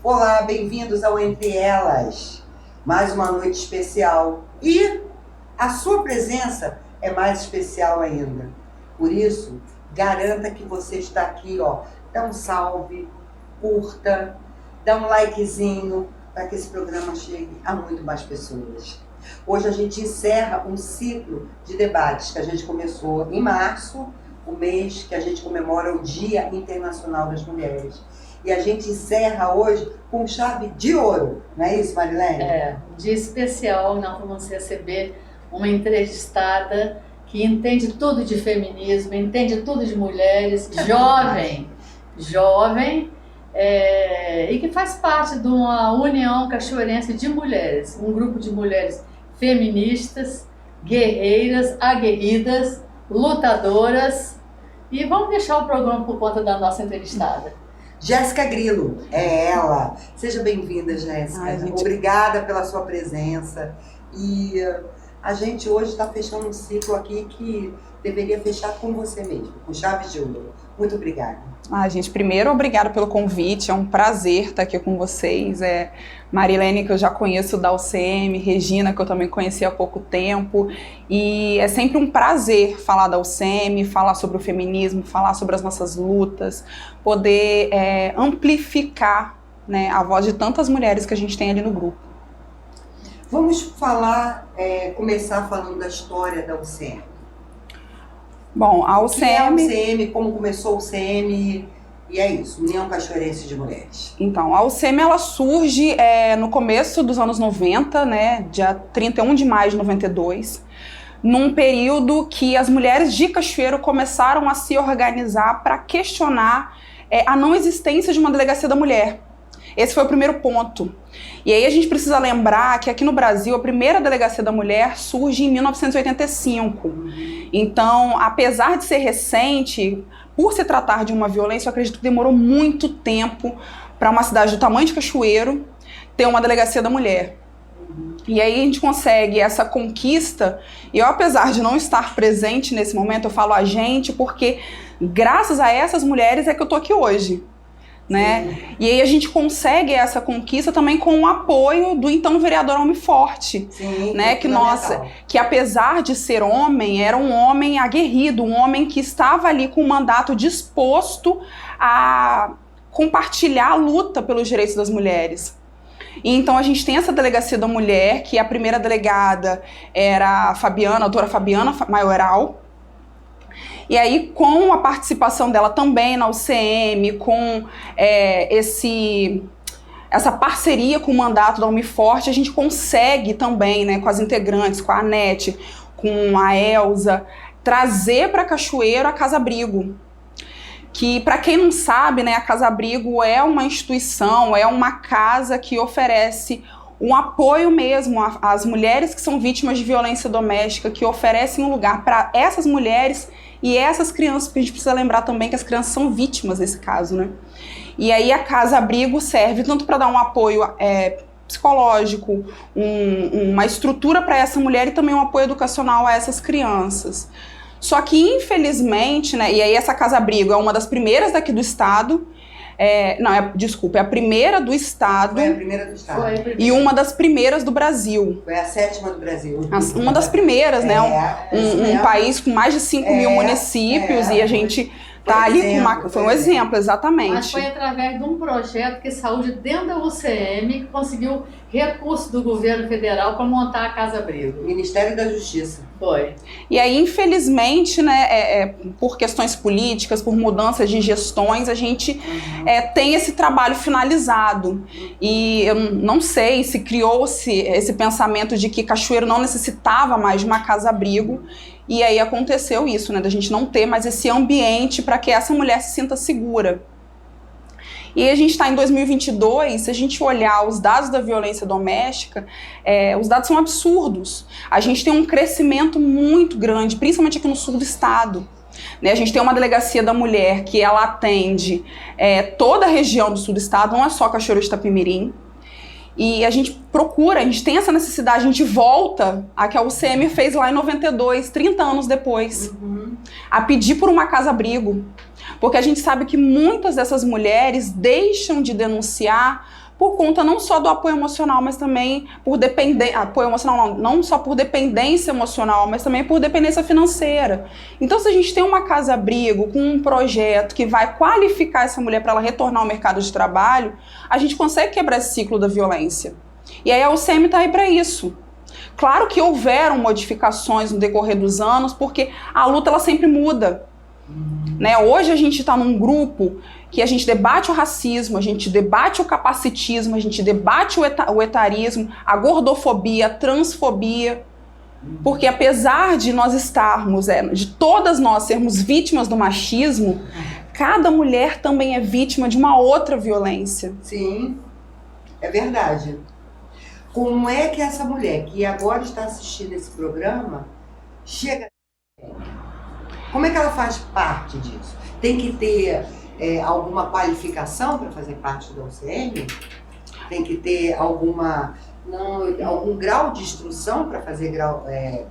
Olá, bem-vindos ao Entre Elas. Mais uma noite especial. E a sua presença é mais especial ainda. Por isso, garanta que você está aqui, ó. Dá um salve, curta, dá um likezinho para que esse programa chegue a muito mais pessoas. Hoje a gente encerra um ciclo de debates que a gente começou em março, o mês que a gente comemora o Dia Internacional das Mulheres. E a gente encerra hoje com chave de ouro, não é isso, Marilene? É, um dia especial, nós vamos receber uma entrevistada que entende tudo de feminismo, entende tudo de mulheres, jovem, e que faz parte de uma união cachoeirense de mulheres, um grupo de mulheres feministas, guerreiras, aguerridas, lutadoras. E vamos deixar o programa por conta da nossa entrevistada. Jéssica Grilo, é ela. Seja bem-vinda, Jéssica. Obrigada pela sua presença. E a gente hoje está fechando um ciclo aqui que deveria fechar com você mesmo, com chave de ouro. Muito obrigada. Gente, primeiro, obrigada pelo convite. É um prazer estar aqui com vocês. Marilene, que eu já conheço da UCM, Regina, que eu também conheci há pouco tempo. E é sempre um prazer falar da UCM, falar sobre o feminismo, falar sobre as nossas lutas, poder amplificar, né, a voz de tantas mulheres que a gente tem ali no grupo. Vamos falar, começar falando da história da UCM. Bom, a UCM... O que é a UCM, como começou a UCM, e é isso, União Cachoeirense de Mulheres. Então, a UCM, ela surge no começo dos anos 90, né, dia 31 de maio de 92, num período que as mulheres de Cachoeiro começaram a se organizar para questionar a não existência de uma delegacia da mulher. Esse foi o primeiro ponto. E aí a gente precisa lembrar que aqui no Brasil a primeira delegacia da mulher surge em 1985. Então, apesar de ser recente, por se tratar de uma violência, eu acredito que demorou muito tempo para uma cidade do tamanho de Cachoeiro ter uma delegacia da mulher. E aí a gente consegue essa conquista, e eu, apesar de não estar presente nesse momento, eu falo a gente, porque graças a essas mulheres é que eu tô aqui hoje. Né? E aí a gente consegue essa conquista também com o apoio do então vereador Homem Forte, né? Que apesar de ser homem, era um homem aguerrido, um homem que estava ali com o mandato disposto a compartilhar a luta pelos direitos das mulheres. E então a gente tem essa delegacia da mulher, que a primeira delegada era a doutora Fabiana Maioral. E aí, com a participação dela também na UCM, com essa parceria com o mandato da Homem Forte, a gente consegue também, né, com as integrantes, com a Anete, com a Elza, trazer para Cachoeiro a Casa Abrigo. Que, para quem não sabe, né, a Casa Abrigo é uma instituição, é uma casa que oferece um apoio mesmo às mulheres que são vítimas de violência doméstica, que oferecem um lugar para essas mulheres e essas crianças, porque a gente precisa lembrar também que as crianças são vítimas nesse caso, né? E aí a Casa Abrigo serve tanto para dar um apoio psicológico, uma estrutura para essa mulher e também um apoio educacional a essas crianças. Só que, infelizmente, né, e aí essa Casa Abrigo é uma das primeiras daqui do estado, é a primeira do estado. Foi a primeira do estado. E uma das primeiras do Brasil. Foi a 7ª do Brasil. Uma das primeiras, né? Um país com mais de 5 mil municípios e a gente tá ali com uma... Foi um exemplo, exatamente. Mas foi através de um projeto que saiu de dentro da UCM que conseguiu recurso do governo federal para montar a Casa Abrigo. Ministério da Justiça. Foi. E aí, infelizmente, né, por questões políticas, por mudanças de gestões, a gente tem esse trabalho finalizado. E eu não sei se criou-se esse pensamento de que Cachoeiro não necessitava mais de uma casa-abrigo. E aí aconteceu isso, né, da gente não ter mais esse ambiente para que essa mulher se sinta segura. E aí a gente está em 2022, se a gente olhar os dados da violência doméstica, os dados são absurdos. A gente tem um crescimento muito grande, principalmente aqui no sul do estado. Né, a gente tem uma delegacia da mulher que ela atende toda a região do sul do estado, não é só Cachoeiro de Itapemirim. E a gente procura, a gente tem essa necessidade, a gente volta a que a UCM fez lá em 92, 30 anos depois, a pedir por uma casa-abrigo. Porque a gente sabe que muitas dessas mulheres deixam de denunciar por conta não só do apoio emocional, mas também por dependência, apoio emocional não só por dependência emocional, mas também por dependência financeira. Então, se a gente tem uma casa-abrigo com um projeto que vai qualificar essa mulher para ela retornar ao mercado de trabalho, a gente consegue quebrar esse ciclo da violência. E aí a UCM está aí para isso. Claro que houveram modificações no decorrer dos anos, porque a luta ela sempre muda. Né? Hoje a gente está num grupo que a gente debate o racismo, a gente debate o capacitismo, a gente debate o etarismo, a gordofobia, a transfobia. Porque apesar de nós estarmos, de todas nós sermos vítimas do machismo, cada mulher também é vítima de uma outra violência. Sim, é verdade. Como é que essa mulher que agora está assistindo esse programa chega? Como é que ela faz parte disso? Tem que ter alguma qualificação para fazer parte da UCM? Tem que ter algum grau de instrução para fazer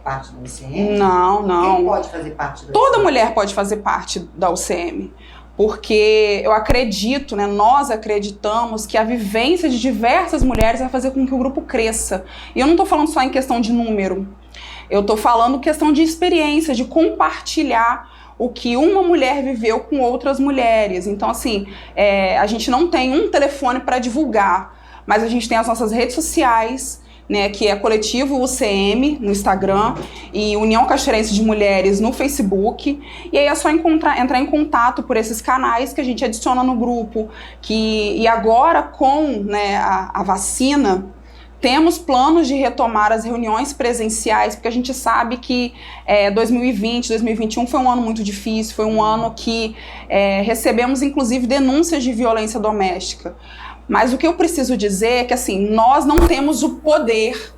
parte da UCM? Não. Quem pode fazer parte da UCM? Toda mulher pode fazer parte da UCM. Porque eu acredito, né, nós acreditamos que a vivência de diversas mulheres vai fazer com que o grupo cresça. E eu não estou falando só em questão de número. Eu estou falando questão de experiência, de compartilhar o que uma mulher viveu com outras mulheres. Então, assim, a gente não tem um telefone para divulgar, mas a gente tem as nossas redes sociais, né, que é Coletivo UCM no Instagram e União Cachoeirense de Mulheres no Facebook. E aí é só entrar em contato por esses canais que a gente adiciona no grupo. E agora, com, né, a vacina, temos planos de retomar as reuniões presenciais, porque a gente sabe que 2020, 2021 foi um ano muito difícil, foi um ano que recebemos, inclusive, denúncias de violência doméstica. Mas o que eu preciso dizer é que, assim, nós não temos o poder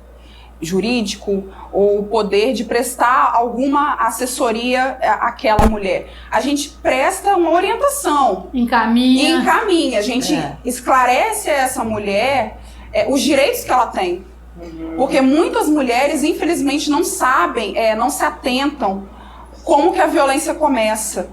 jurídico ou o poder de prestar alguma assessoria àquela mulher. A gente presta uma orientação. Encaminha. A gente esclarece a essa mulher os direitos que ela tem. Porque muitas mulheres, infelizmente, não sabem, não se atentam como que a violência começa.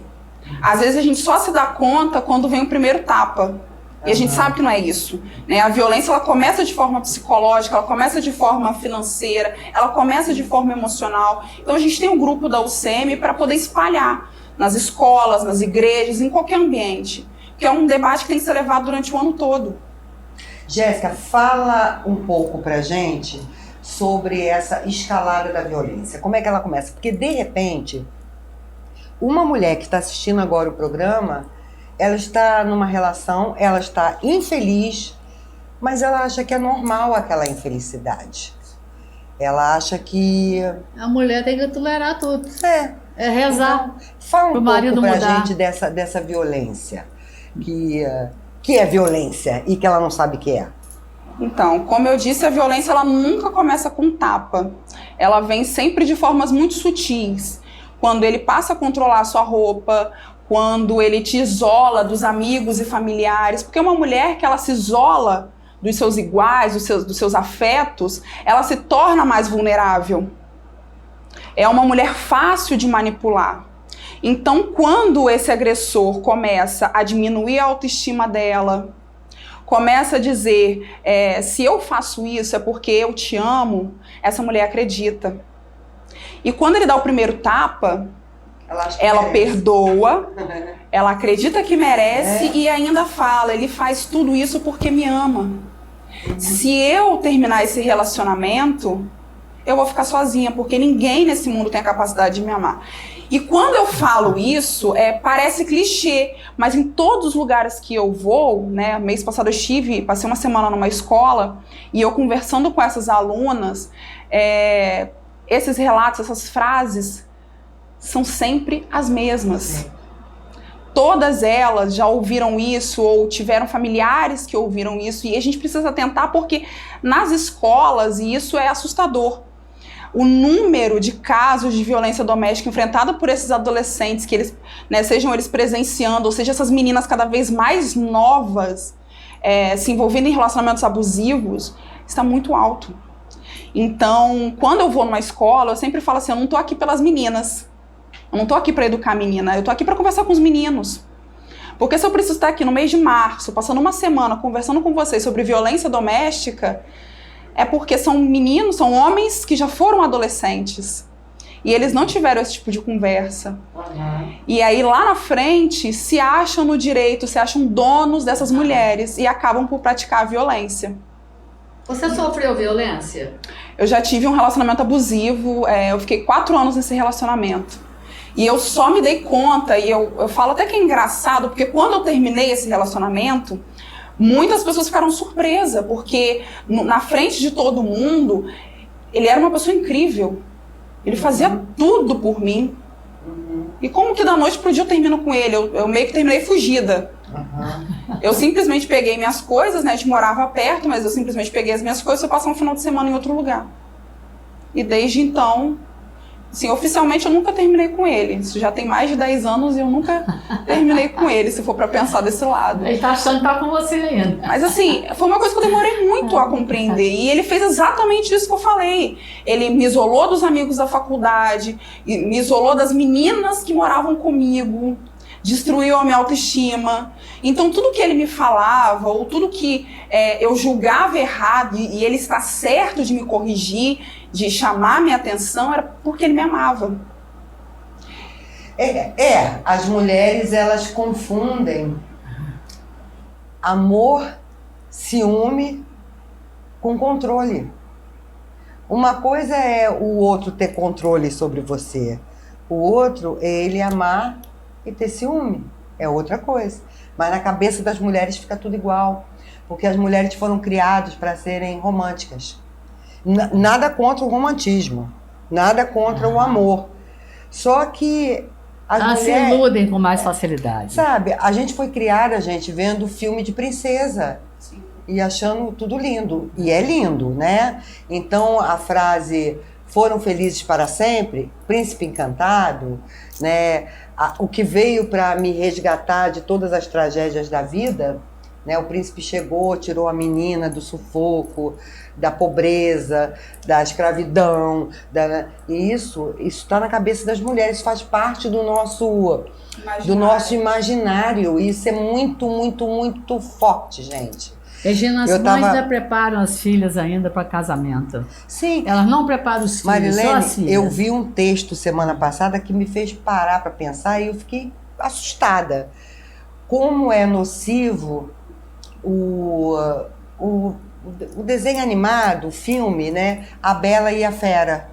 Às vezes a gente só se dá conta quando vem o primeiro tapa. E a gente sabe que não é isso, né? A violência ela começa de forma psicológica, ela começa de forma financeira, ela começa de forma emocional. Então a gente tem um grupo da UCM para poder espalhar nas escolas, nas igrejas, em qualquer ambiente. Que é um debate que tem que ser levado durante o ano todo. Jéssica, fala um pouco pra gente sobre essa escalada da violência. Como é que ela começa? Porque, de repente, uma mulher que está assistindo agora o programa, ela está numa relação, ela está infeliz, mas ela acha que é normal aquela infelicidade. Ela acha que... A mulher tem que tolerar tudo. É rezar. Então, fala um pouco pra gente dessa violência, que é violência e que ela não sabe o que é. Então, como eu disse, a violência ela nunca começa com tapa. Ela vem sempre de formas muito sutis. Quando ele passa a controlar a sua roupa, quando ele te isola dos amigos e familiares, porque uma mulher que ela se isola dos seus iguais, dos seus afetos, ela se torna mais vulnerável. É uma mulher fácil de manipular. Então, quando esse agressor começa a diminuir a autoestima dela, começa a dizer, se eu faço isso é porque eu te amo, essa mulher acredita. E quando ele dá o primeiro tapa, ela perdoa, ela acredita que merece e ainda fala, ele faz tudo isso porque me ama. Se eu terminar esse relacionamento, eu vou ficar sozinha, porque ninguém nesse mundo tem a capacidade de me amar. E quando eu falo isso, parece clichê, mas em todos os lugares que eu vou, né, mês passado eu passei uma semana numa escola, e eu conversando com essas alunas, esses relatos, essas frases, são sempre as mesmas. Todas elas já ouviram isso ou tiveram familiares que ouviram isso, e a gente precisa atentar porque nas escolas, e isso é assustador, o número de casos de violência doméstica enfrentada por esses adolescentes, que eles, né, sejam eles presenciando, ou seja, essas meninas cada vez mais novas se envolvendo em relacionamentos abusivos, está muito alto. Então, quando eu vou numa escola, eu sempre falo assim, eu não tô aqui pelas meninas. Eu não tô aqui para educar a menina, eu tô aqui para conversar com os meninos. Porque se eu preciso estar aqui no mês de março, passando uma semana conversando com vocês sobre violência doméstica, é porque são meninos, são homens que já foram adolescentes. E eles não tiveram esse tipo de conversa. E aí lá na frente se acham no direito, se acham donos dessas mulheres e acabam por praticar a violência. Você sofreu violência? Eu já tive um relacionamento abusivo, eu fiquei 4 anos nesse relacionamento. E eu só me dei conta, e eu falo até que é engraçado, porque quando eu terminei esse relacionamento, muitas pessoas ficaram surpresas, porque na frente de todo mundo, ele era uma pessoa incrível. Ele fazia tudo por mim. E como que da noite pro dia eu termino com ele? Eu meio que terminei fugida. Eu simplesmente peguei minhas coisas, né? A gente morava perto, mas eu simplesmente peguei as minhas coisas e fui passar um final de semana em outro lugar. E desde então, assim, oficialmente eu nunca terminei com ele. Isso já tem mais de 10 anos e eu nunca terminei com ele, se for pra pensar desse lado. Ele tá achando que tá com você ainda. Mas assim, foi uma coisa que eu demorei muito a compreender. E ele fez exatamente isso que eu falei. Ele me isolou dos amigos da faculdade, me isolou das meninas que moravam comigo, destruiu a minha autoestima. Então tudo que ele me falava, ou tudo que eu julgava errado, e ele está certo de me corrigir, de chamar minha atenção, era porque ele me amava. As mulheres, elas confundem amor, ciúme com controle. Uma coisa é o outro ter controle sobre você. O outro é ele amar e ter ciúme. É outra coisa. Mas na cabeça das mulheres fica tudo igual. Porque as mulheres foram criadas para serem românticas. Nada contra o romantismo. Nada contra o amor. Só que elas se iludem com mais facilidade. Sabe, a gente foi criada, vendo filme de princesa. Sim. E achando tudo lindo. E é lindo, né? Então a frase "foram felizes para sempre", Príncipe Encantado, né? O que veio para me resgatar de todas as tragédias da vida, né? O príncipe chegou, tirou a menina do sufoco, da pobreza, da escravidão, e isso está na cabeça das mulheres, isso faz parte do nosso imaginário. Isso é muito, muito, muito forte, gente. Regina, as mães ainda preparam as filhas ainda para casamento. Sim. Elas não preparam os filhos, Marilene, só as filhas. Eu vi um texto semana passada que me fez parar para pensar e eu fiquei assustada. Como é nocivo o desenho animado, o filme, né? A Bela e a Fera.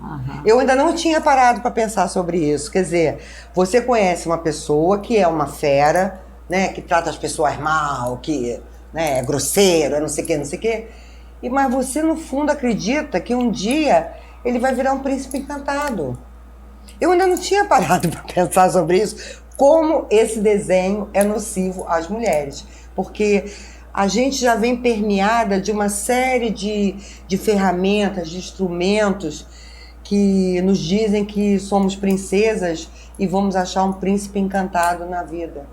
Uhum. Eu ainda não tinha parado para pensar sobre isso. Quer dizer, você conhece uma pessoa que é uma fera, né? Que trata as pessoas mal, que, né, é grosseiro, é não sei o quê. Mas você, no fundo, acredita que um dia ele vai virar um príncipe encantado. Eu ainda não tinha parado para pensar sobre isso. Como esse desenho é nocivo às mulheres. Porque a gente já vem permeada de uma série de ferramentas, de instrumentos que nos dizem que somos princesas e vamos achar um príncipe encantado na vida.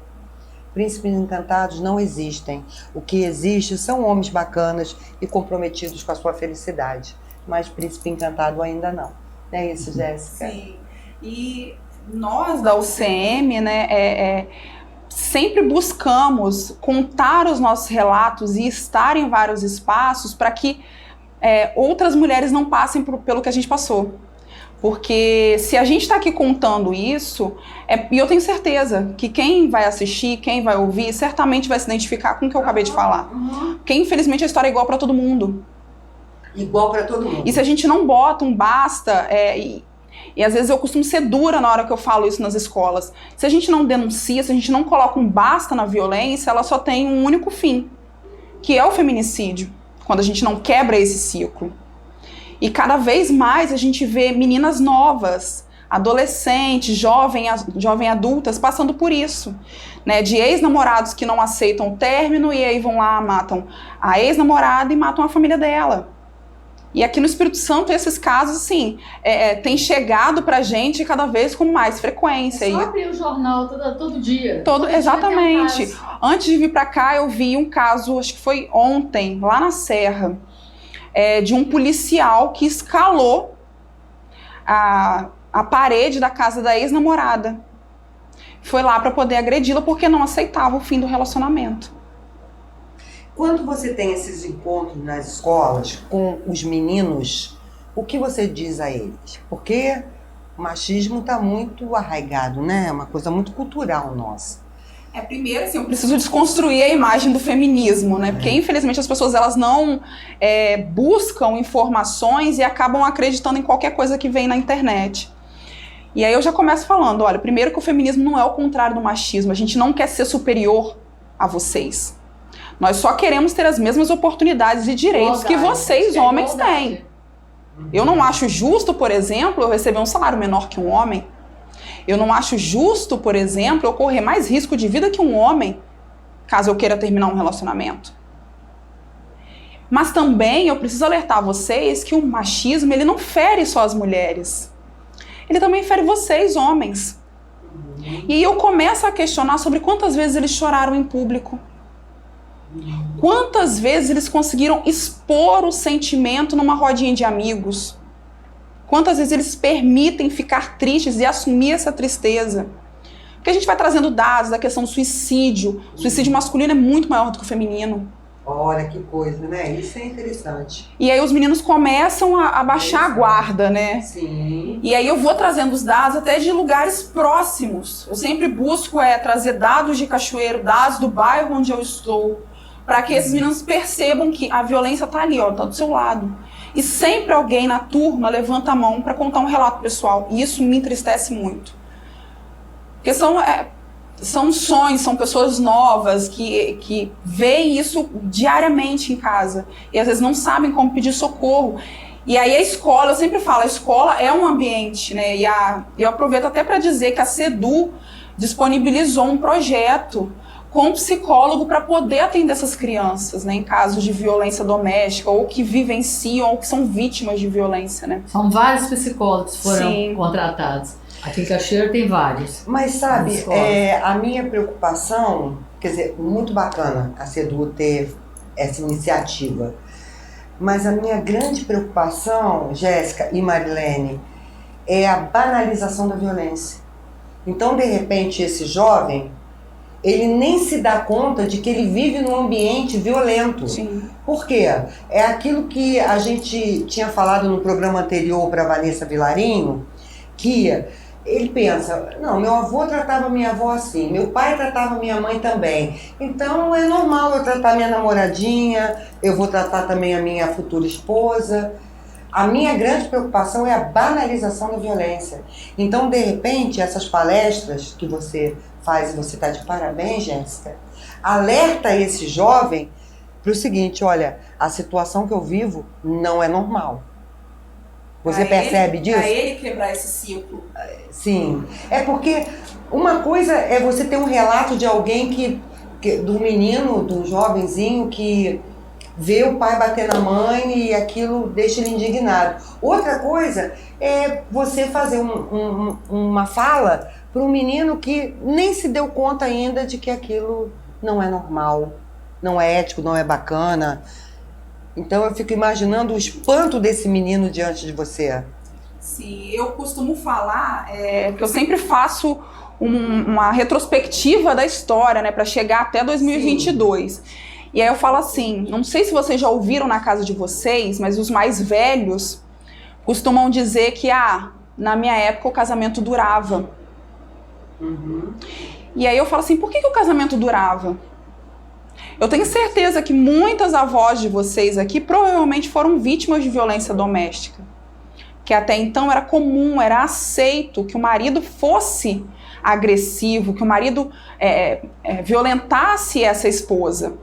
Príncipes encantados não existem. O que existe são homens bacanas e comprometidos com a sua felicidade. Mas príncipe encantado ainda não. Não é isso, Jéssica? Sim. E nós da UCM, né, sempre buscamos contar os nossos relatos e estar em vários espaços para que outras mulheres não passem pelo que a gente passou. Porque se a gente está aqui contando isso, e eu tenho certeza que quem vai assistir, quem vai ouvir, certamente vai se identificar com o que eu acabei de falar. Porque infelizmente a história é igual para todo mundo. Igual para todo mundo. E se a gente não bota um basta, e às vezes eu costumo ser dura na hora que eu falo isso nas escolas, se a gente não denuncia, se a gente não coloca um basta na violência, ela só tem um único fim, que é o feminicídio, quando a gente não quebra esse ciclo. E cada vez mais a gente vê meninas novas, adolescentes, jovem adultas passando por isso, né? De ex-namorados que não aceitam o término e aí vão lá, matam a ex-namorada e matam a família dela. E aqui no Espírito Santo esses casos, assim, têm chegado pra gente cada vez com mais frequência. Só abrir o jornal todo dia. Exatamente. Dia antes de vir pra cá eu vi um caso, acho que foi ontem, lá na Serra, de um policial que escalou a parede da casa da ex-namorada. foi lá para poder agredi-la porque não aceitava o fim do relacionamento. Quando você tem esses encontros nas escolas com os meninos, o que você diz a eles? Porque o machismo está muito arraigado, né? É uma coisa muito cultural nossa. Primeiro, assim, eu preciso desconstruir a imagem do feminismo, né? Porque, infelizmente, as pessoas elas não buscam informações e acabam acreditando em qualquer coisa que vem na internet. E aí eu já começo falando, olha, primeiro que o feminismo não é o contrário do machismo. A gente não quer ser superior a vocês. Nós só queremos ter as mesmas oportunidades e direitos que vocês, homens, têm. Eu não acho justo, por exemplo, eu receber um salário menor que um homem. Eu não acho justo, por exemplo, eu correr mais risco de vida que um homem, caso eu queira terminar um relacionamento. Mas também eu preciso alertar vocês que o machismo, ele não fere só as mulheres. Ele também fere vocês, homens. E aí eu começo a questionar sobre quantas vezes eles choraram em público. Quantas vezes eles conseguiram expor o sentimento numa rodinha de amigos. Quantas vezes eles permitem ficar tristes e assumir essa tristeza? Porque a gente vai trazendo dados da questão do suicídio. O suicídio masculino é muito maior do que o feminino. Olha que coisa, né? Isso é interessante. E aí os meninos começam a baixar a guarda, né? Sim. E aí eu vou trazendo os dados até de lugares próximos. Eu sempre busco trazer dados de Cachoeiro, dados do bairro onde eu estou, para que esses meninos percebam que a violência está ali, ó, tá do seu lado. E sempre alguém na turma levanta a mão para contar um relato pessoal. E isso me entristece muito. Porque são sonhos, são pessoas novas que veem isso diariamente em casa. E às vezes não sabem como pedir socorro. E aí a escola, eu sempre falo, a escola é um ambiente, né? E eu aproveito até para dizer que a CEDU disponibilizou um projeto com um psicólogo para poder atender essas crianças, né, em casos de violência doméstica, ou que vivenciam, ou que são vítimas de violência, né? São vários psicólogos que foram Sim. contratados. Aqui em Cachoeiro tem vários. Mas sabe, a minha preocupação, quer dizer, muito bacana a CEDU ter essa iniciativa, mas a minha grande preocupação, Jéssica e Marilene, é a banalização da violência. Então, de repente, esse jovem, ele nem se dá conta de que ele vive num ambiente violento. Sim. Por quê? É aquilo que a gente tinha falado no programa anterior para Vanessa Vilarinho, que ele pensa, não, meu avô tratava minha avó assim, meu pai tratava minha mãe também, então é normal eu tratar minha namoradinha, eu vou tratar também a minha futura esposa. A minha grande preocupação é a banalização da violência. Então, de repente, essas palestras que você faz, e você está de parabéns, Jéssica, alerta esse jovem para o seguinte, olha, a situação que eu vivo não é normal. Você percebe disso? Para ele quebrar esse ciclo. Sim. É porque uma coisa é você ter um relato de alguém do menino, do jovenzinho que vê o pai bater na mãe e aquilo deixa ele indignado. Outra coisa é você fazer uma fala para um menino que nem se deu conta ainda de que aquilo não é normal, não é ético, não é bacana. Então eu fico imaginando o espanto desse menino diante de você. Sim, eu costumo falar que eu sempre faço uma retrospectiva da história, né, para chegar até 2022. Sim. E aí eu falo assim, não sei se vocês já ouviram na casa de vocês, mas os mais velhos costumam dizer que, na minha época o casamento durava. Uhum. E aí eu falo assim, por que o casamento durava? Eu tenho certeza que muitas avós de vocês aqui provavelmente foram vítimas de violência doméstica. Que até então era comum, era aceito que o marido fosse agressivo, que o marido violentasse essa esposa.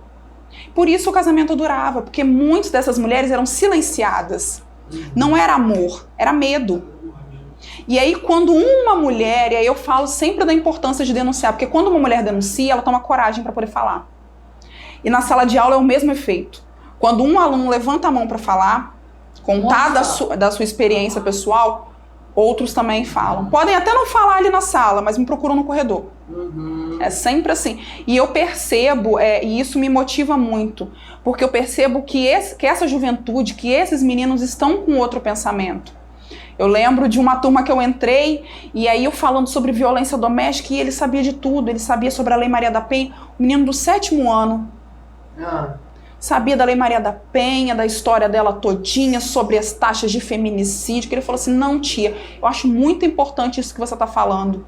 Por isso o casamento durava, porque muitas dessas mulheres eram silenciadas. Não era amor, era medo. E aí quando uma mulher, e aí eu falo sempre da importância de denunciar, porque quando uma mulher denuncia, ela toma coragem para poder falar. E na sala de aula é o mesmo efeito. Quando um aluno levanta a mão para falar, contar da sua experiência pessoal, outros também falam. Podem até não falar ali na sala, mas me procuram no corredor. Uhum. É sempre assim. E eu percebo, e isso me motiva muito, porque eu percebo que essa juventude, que esses meninos estão com outro pensamento. Eu lembro de uma turma que eu entrei, e aí eu falando sobre violência doméstica, e ele sabia de tudo, ele sabia sobre a Lei Maria da Penha, o menino do 7º ano. Sabia da Lei Maria da Penha, da história dela todinha, sobre as taxas de feminicídio, que ele falou assim, não, tia, eu acho muito importante isso que você está falando.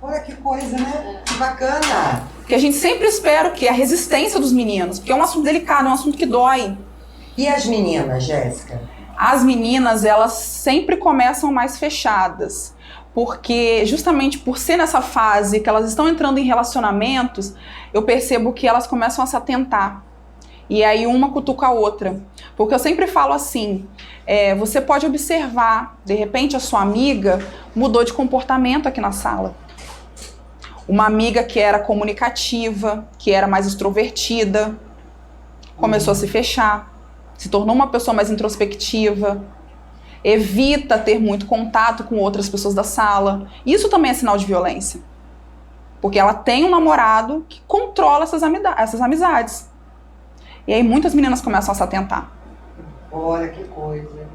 Olha que coisa, né? Que bacana. Porque a gente sempre espera o quê? A resistência dos meninos, porque é um assunto delicado, é um assunto que dói. E as meninas, Jéssica? As meninas, elas sempre começam mais fechadas, porque justamente por ser nessa fase que elas estão entrando em relacionamentos, eu percebo que elas começam a se atentar. E aí uma cutuca a outra. Porque eu sempre falo assim, você pode observar, de repente a sua amiga mudou de comportamento aqui na sala. Uma amiga que era comunicativa, que era mais extrovertida, começou a se fechar, se tornou uma pessoa mais introspectiva, evita ter muito contato com outras pessoas da sala. Isso também é sinal de violência. Porque ela tem um namorado que controla essas amizades. E aí muitas meninas começam a se atentar. Olha que coisa.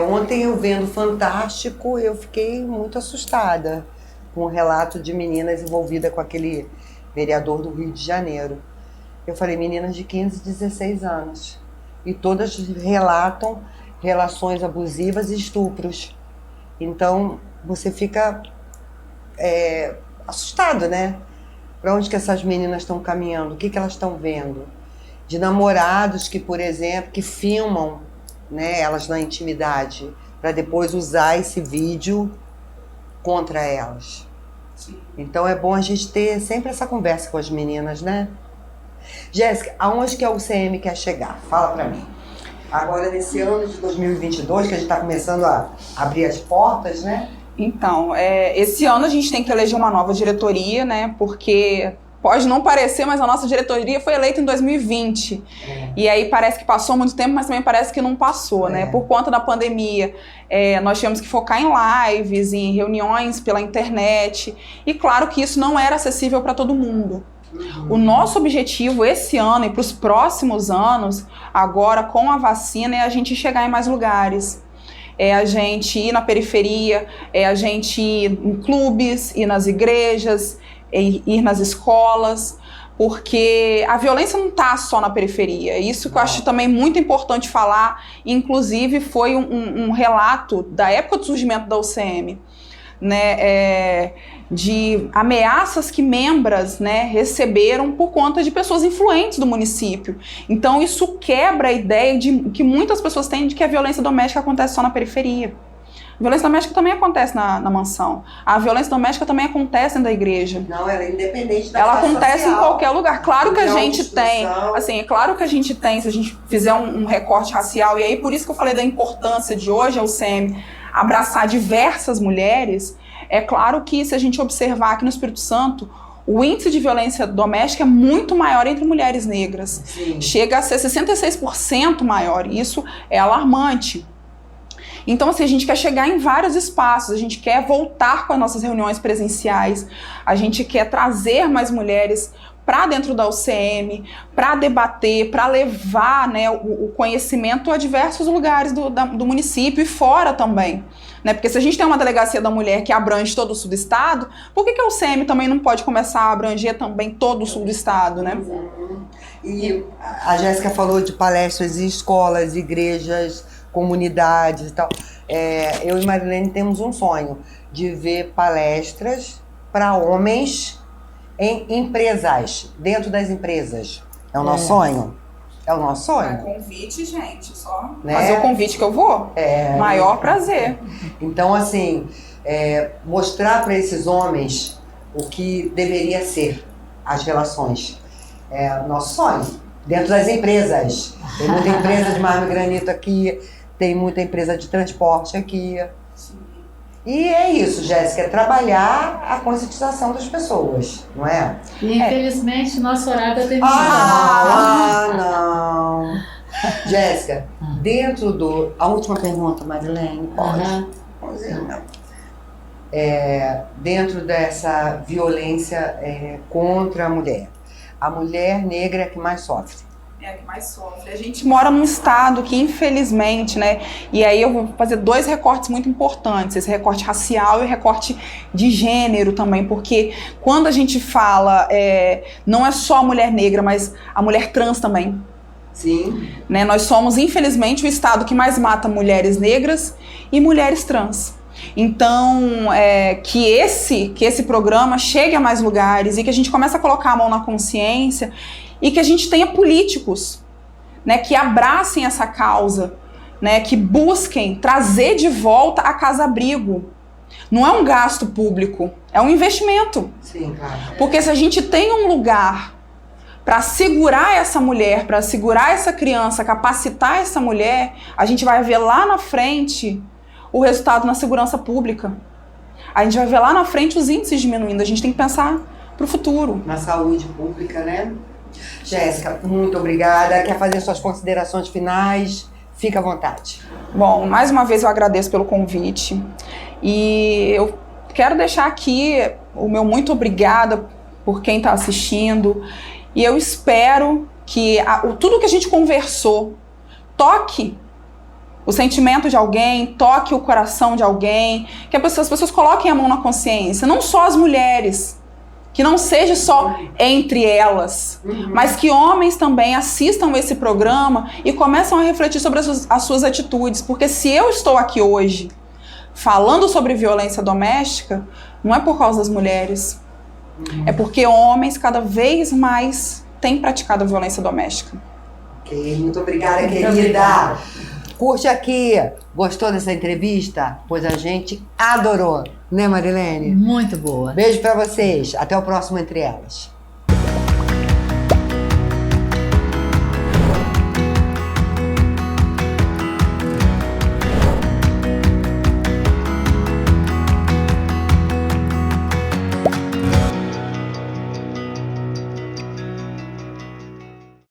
Ontem eu vendo Fantástico, eu fiquei muito assustada com o relato de meninas envolvidas com aquele vereador do Rio de Janeiro. Eu falei, meninas de 15, 16 anos. E todas relatam relações abusivas e estupros. Então, você fica assustado, né? Para onde que essas meninas estão caminhando? O que que elas estão vendo? De namorados que, por exemplo, que filmam, né, elas na intimidade, para depois usar esse vídeo contra elas. Sim. Então é bom a gente ter sempre essa conversa com as meninas, né? Jéssica, aonde que a UCM quer chegar? Fala para mim. Agora, nesse ano de 2022, que a gente está começando a abrir as portas, né? Então, esse ano a gente tem que eleger uma nova diretoria, né? Porque pode não parecer, mas a nossa diretoria foi eleita em 2020. E aí parece que passou muito tempo, mas também parece que não passou, né? Por conta da pandemia, nós tivemos que focar em lives, em reuniões pela internet. E claro que isso não era acessível para todo mundo. O nosso objetivo esse ano e para os próximos anos, agora com a vacina, é a gente chegar em mais lugares. É a gente ir na periferia, é a gente ir em clubes, ir nas igrejas, ir nas escolas, porque a violência não está só na periferia. Isso que eu acho também muito importante falar, inclusive foi um relato da época do surgimento da UCM, né, de ameaças que membros, né, receberam por conta de pessoas influentes do município. Então isso quebra a ideia de que muitas pessoas têm de que a violência doméstica acontece só na periferia. A violência doméstica também acontece na mansão. A violência doméstica também acontece dentro da igreja. Não, ela é independente da Ela classe acontece social, em qualquer lugar. Claro que a gente tem, instrução. assim, é claro que a gente tem, se a gente fizer um recorte racial, e aí por isso que eu falei da importância de hoje a UCM abraçar diversas mulheres. É claro que se a gente observar aqui no Espírito Santo, o índice de violência doméstica é muito maior entre mulheres negras. Sim. Chega a ser 66% maior. Isso é alarmante. Então, assim, a gente quer chegar em vários espaços, a gente quer voltar com as nossas reuniões presenciais, a gente quer trazer mais mulheres para dentro da UCM, para debater, para levar, né, o conhecimento a diversos lugares do município e fora também. Né? Porque se a gente tem uma delegacia da mulher que abrange todo o sul do estado, por que a UCM também não pode começar a abranger também todo o sul do estado, né? E a Jéssica falou de palestras em escolas, igrejas, comunidades e tal. Eu e Marilene temos um sonho de ver palestras para homens em empresas, dentro das empresas. É o nosso sonho? É o nosso sonho. Convite, gente, só né? Fazer o convite que eu vou. Maior prazer. Então, assim, mostrar para esses homens o que deveria ser as relações. É o nosso sonho. Dentro das empresas. Tem muita empresa de mármore e granito aqui, tem muita empresa de transporte aqui. Sim. E é isso, Jéssica, é trabalhar a conscientização das pessoas, não é? E infelizmente nosso horário está terminando. Não. Jéssica, dentro do... A última pergunta, Marilene, pode? Não. Dentro dessa violência contra a mulher negra é que mais sofre. é a que mais sofre. A gente gente mora num estado que, infelizmente, né? E aí eu vou fazer 2 recortes muito importantes: esse recorte racial e o recorte de gênero também, porque quando a gente fala, não é só a mulher negra, mas a mulher trans também. Sim. Né? Nós somos, infelizmente, o estado que mais mata mulheres negras e mulheres trans. Então, que esse programa chegue a mais lugares e que a gente comece a colocar a mão na consciência e que a gente tenha políticos, né, que abracem essa causa, né, que busquem trazer de volta a casa-abrigo. Não é um gasto público, é um investimento. Sim, claro. Porque se a gente tem um lugar para segurar essa mulher, para segurar essa criança, capacitar essa mulher, a gente vai ver lá na frente o resultado na segurança pública. A gente vai ver lá na frente os índices diminuindo. A gente tem que pensar para o futuro. Na saúde pública, né? Jéssica, muito obrigada. Quer fazer suas considerações finais? Fica à vontade. Bom, mais uma vez eu agradeço pelo convite. E eu quero deixar aqui o meu muito obrigada por quem está assistindo. E eu espero que tudo que a gente conversou toque o sentimento de alguém, toque o coração de alguém, que as pessoas coloquem a mão na consciência, não só as mulheres, que não seja só entre elas, mas que homens também assistam esse programa e começam a refletir sobre as suas atitudes, porque se eu estou aqui hoje falando sobre violência doméstica, não é por causa das mulheres, é porque homens cada vez mais têm praticado a violência doméstica. Ok, muito obrigada, querida. Curte aqui. Gostou dessa entrevista? Pois a gente adorou. Né, Marilene? Muito boa. Beijo pra vocês. Até o próximo Entre Elas.